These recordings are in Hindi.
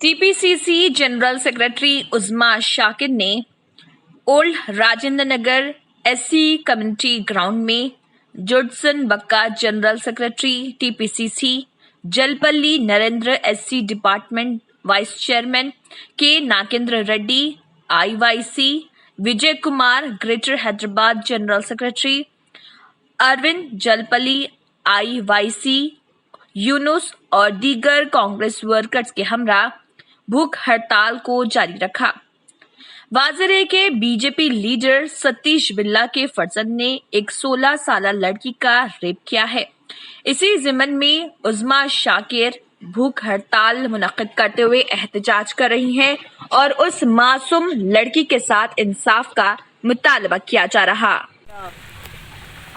TPCC general secretary Uzma Shakir ने old Rajendra Nagar SC community ground में Judson Bakka general secretary TPCC, Jalpally Narendra SC department vice chairman K Nagendra Reddy IYC, Vijay Kumar greater Hyderabad general secretary, Arvind Jalpally IYC, Younus और दीगर कांग्रेस वर्कर्स के हमरा भूख हड़ताल को जारी रखा। वाजरे के बीजेपी लीडर सतीश बिरला के फर्जंद ने एक 16 साल लड़की का रेप किया है। इसी जिम्मन में उज़्मा शाकिर भूख हड़ताल मुनक्किद करते हुए एहतजाज कर रही हैं और उस मासूम लड़की के साथ इंसाफ का मुतालबा किया जा रहा।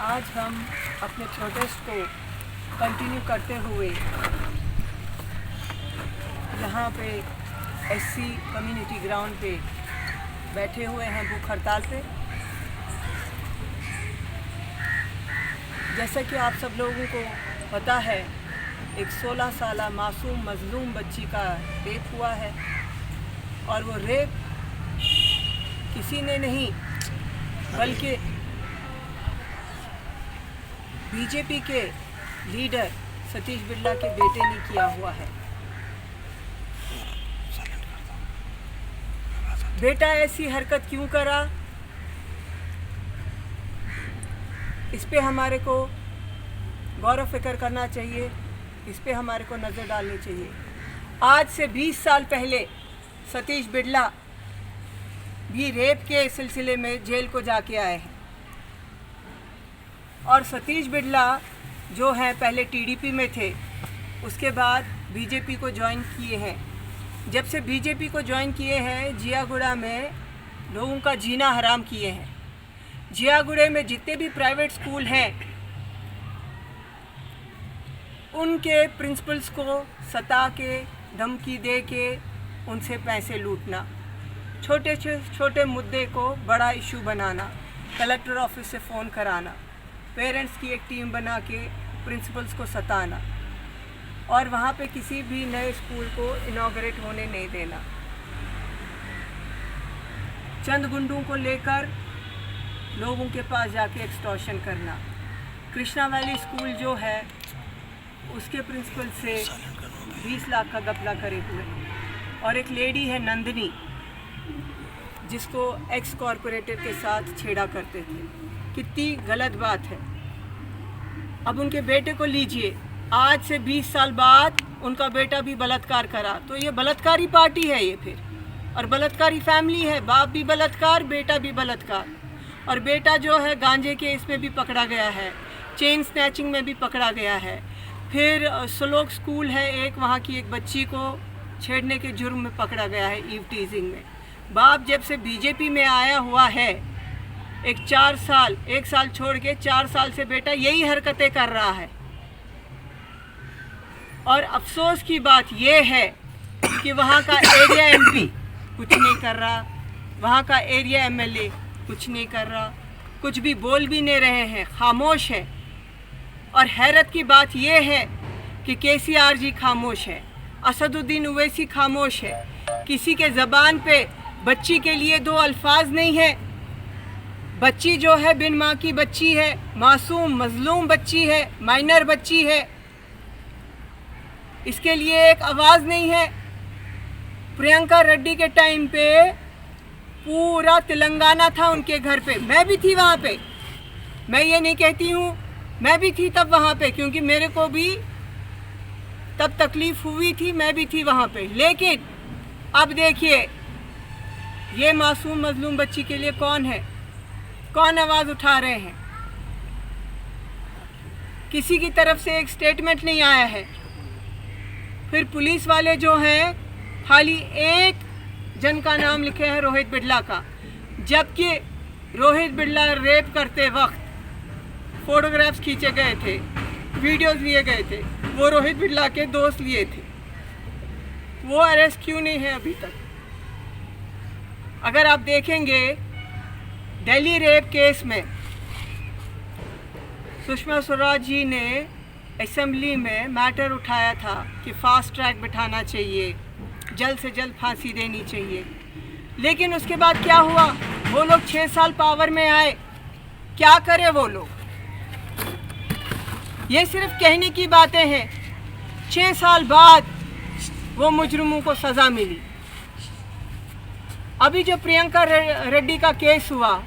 आज हम अपने प्रोटेस्ट को कंटिन्यू करते हुए यहाँ पे एससी कम्युनिटी ग्राउंड पे बैठे हुए हैं भूख हड़ताल पे। जैसा कि आप सब लोगों को पता है, एक 16 साल मासूम मजलूम बच्ची का रेप हुआ है और वो रेप किसी ने नहीं बल्कि बीजेपी के लीडर सतीश बिरला के बेटे ने किया हुआ है। बेटा ऐसी हरकत क्यों करा, इस पे हमारे को गौर फिक्र करना चाहिए, इस पे हमारे को नज़र डालनी चाहिए। आज से 20 साल पहले सतीश बिरला भी रेप के सिलसिले में जेल को जाके आए हैं और सतीश बिरला जो है पहले टीडीपी में थे, उसके बाद बीजेपी को ज्वाइन किए हैं। जब से बीजेपी को ज्वाइन किए हैं, जियागुड़ा में लोगों का जीना हराम किए हैं। जियागुड़े में जितने भी प्राइवेट स्कूल हैं, उनके प्रिंसिपल्स को सता के, धमकी दे के उनसे पैसे लूटना, छोटे छोटे मुद्दे को बड़ा इशू बनाना, कलेक्टर ऑफिस से फ़ोन कराना, पेरेंट्स की एक टीम बना के प्रिंसिपल्स को सताना और वहाँ पे किसी भी नए स्कूल को इनॉग्रेट होने नहीं देना। चंद गुंडों को लेकर लोगों के पास जाके एक्सटॉर्शन करना। कृष्णा वैली स्कूल जो है उसके प्रिंसिपल से 20 लाख का घपला करे हुए और एक लेडी है नंदिनी जिसको एक्स कॉरपोरेटर के साथ छेड़ा करते थे। कितनी गलत बात है। अब उनके बेटे को लीजिए, आज से 20 साल बाद उनका बेटा भी बलात्कार करा, तो ये बलात्कारी पार्टी है ये फिर, और बलात्कारी फैमिली है। बाप भी बलात्कार, बेटा भी बलात्कार, और बेटा जो है गांजे के इसमें भी पकड़ा गया है, चेन स्नैचिंग में भी पकड़ा गया है। फिर सलोक स्कूल है एक, वहाँ की एक बच्ची को छेड़ने के जुर्म में पकड़ा गया है, ईव टीजिंग में। बाप जब से बीजेपी में आया हुआ है, एक साल छोड़ के 4 साल से बेटा यही हरकतें कर रहा है। और अफसोस की बात यह है कि वहाँ का एरिया एमपी कुछ नहीं कर रहा, वहाँ का एरिया एमएलए कुछ नहीं कर रहा, कुछ भी बोल भी नहीं रहे हैं, खामोश है। और हैरत की बात यह है कि केसीआर जी खामोश है, असदुद्दीन ओवैसी खामोश है। किसी के ज़बान पे बच्ची के लिए 2 अल्फाज नहीं है। बच्ची जो है बिन माँ की बच्ची है, मासूम मजलूम बच्ची है, माइनर बच्ची है, इसके लिए एक आवाज़ नहीं है। प्रियंका रेड्डी के टाइम पे पूरा तेलंगाना था उनके घर पे, मैं भी थी वहाँ पे। मैं ये नहीं कहती हूँ, मैं भी थी तब वहाँ पे, क्योंकि मेरे को भी तब तकलीफ़ हुई थी, मैं भी थी वहाँ पे। लेकिन अब देखिए, ये मासूम मजलूम बच्ची के लिए कौन है, कौन आवाज़ उठा रहे हैं? किसी की तरफ से एक स्टेटमेंट नहीं आया है। फिर पुलिस वाले जो हैं, खाली एक जन का नाम लिखे हैं, रोहित बिरला का, जबकि रोहित बिरला रेप करते वक्त फोटोग्राफ्स खींचे गए थे, वीडियोस लिए गए थे, वो रोहित बिरला के दोस्त लिए थे। वो अरेस्ट क्यों नहीं है अभी तक? अगर आप देखेंगे दिल्ली रेप केस में सुषमा स्वराज जी ने असेंबली में मैटर उठाया था कि फास्ट ट्रैक बिठाना चाहिए, जल्द से जल्द फांसी देनी चाहिए। लेकिन उसके बाद क्या हुआ, वो लोग 6 साल पावर में आए, क्या करे वो लोग? ये सिर्फ कहने की बातें हैं। 6 साल बाद वो मुजरिमों को सज़ा मिली। अभी जो प्रियंका रेड्डी का केस हुआ,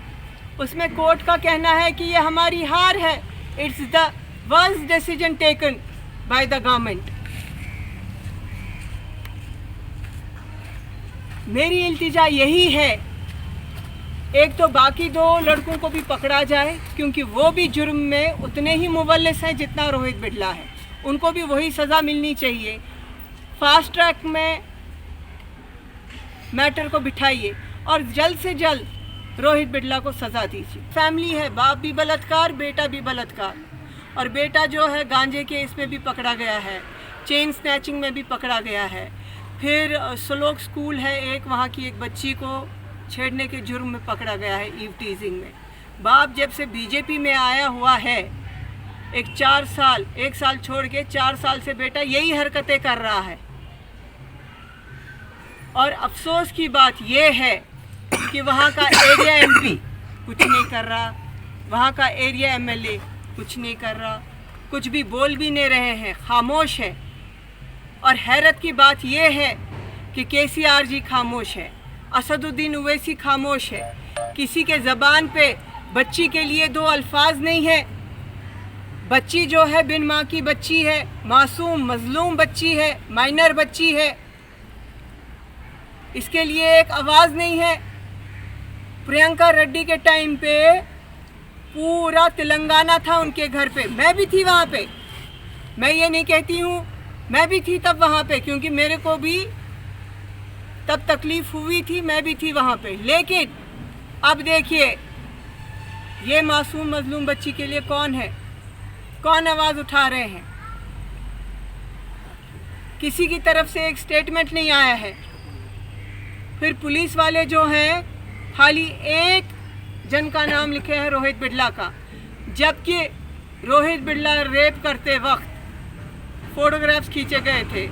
उसमें कोर्ट का कहना है कि ये हमारी हार है। It's the worst decision taken by the government. मेरी इल्तिजा यही है, एक तो बाकी 2 लड़कों को भी पकड़ा जाए, क्योंकि वो भी जुर्म में उतने ही मुवल्लिस हैं जितना रोहित बिड़ला है। उनको भी वही सज़ा मिलनी चाहिए। फास्ट ट्रैक में मैटर को बिठाइए और जल्द से जल्द रोहित बिड़ला को सज़ा दीजिए। फैमिली है, बाप भी बलात्कार, बेटा भी बलात्कार, और बेटा जो है गांजे के इसमें भी पकड़ा गया है, चेन स्नैचिंग में भी पकड़ा गया है। फिर सलोक स्कूल है एक, वहाँ की एक बच्ची को छेड़ने के जुर्म में पकड़ा गया है, ईव टीजिंग में। बाप जब से बीजेपी में आया हुआ है, एक 1 साल छोड़ के 4 साल से बेटा यही हरकतें कर रहा है। और अफसोस की बात यह है कि वहाँ का एरिया एमपी कुछ नहीं कर रहा, वहाँ का एरिया एमएलए कुछ नहीं कर रहा, कुछ भी बोल भी नहीं रहे हैं, खामोश है। और हैरत की बात यह है कि केसीआर जी खामोश है, असदुद्दीन ओवैसी खामोश है। किसी के ज़बान पे बच्ची के लिए 2 अल्फाज नहीं है। बच्ची जो है बिन माँ की बच्ची है, मासूम मजलूम बच्ची है, माइनर बच्ची है, इसके लिए एक आवाज़ नहीं है। प्रियंका रेड्डी के टाइम पे पूरा तेलंगाना था उनके घर पे, मैं भी थी वहाँ पे। मैं ये नहीं कहती हूँ, मैं भी थी तब वहाँ पे, क्योंकि मेरे को भी तब तकलीफ़ हुई थी, मैं भी थी वहाँ पे। लेकिन अब देखिए, ये मासूम मजलूम बच्ची के लिए कौन है, कौन आवाज़ उठा रहे हैं? किसी की तरफ से एक स्टेटमेंट नहीं आया है। फिर पुलिस वाले जो हैं, खाली एक जन का नाम लिखे हैं, रोहित बिड़ला का, जबकि रोहित बिड़ला रेप करते वक्त फोटोग्राफ्स खींचे गए थे,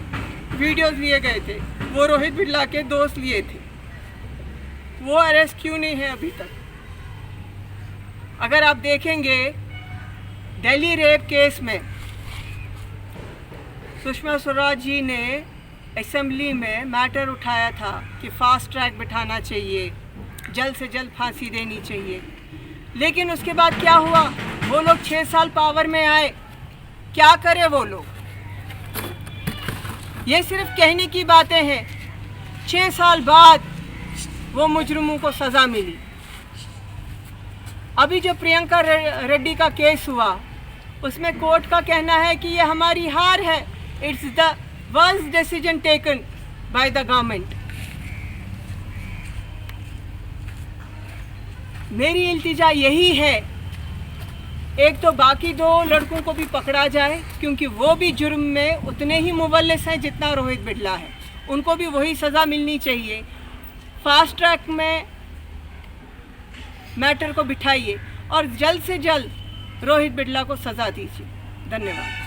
वीडियोस लिए गए थे, वो रोहित बिड़ला के दोस्त लिए थे। वो अरेस्ट क्यों नहीं है अभी तक? अगर आप देखेंगे दिल्ली रेप केस में सुषमा स्वराज जी ने असेंबली में मैटर उठाया था कि फास्ट ट्रैक बिठाना चाहिए, जल्द से जल्द फांसी देनी चाहिए। लेकिन उसके बाद क्या हुआ, वो लोग 6 साल पावर में आए, क्या करे वो लोग? ये सिर्फ कहने की बातें हैं। 6 साल बाद वो मुजरिमों को सज़ा मिली। अभी जो प्रियंका रेड्डी का केस हुआ, उसमें कोर्ट का कहना है कि ये हमारी हार है। It's the worst decision taken by the government. मेरी इल्तिजा यही है, एक तो बाकी 2 लड़कों को भी पकड़ा जाए, क्योंकि वो भी जुर्म में उतने ही मुवल्लिस हैं जितना रोहित बिड़ला है। उनको भी वही सज़ा मिलनी चाहिए। फास्ट ट्रैक में मैटर को बिठाइए और जल्द से जल्द रोहित बिड़ला को सज़ा दीजिए। धन्यवाद।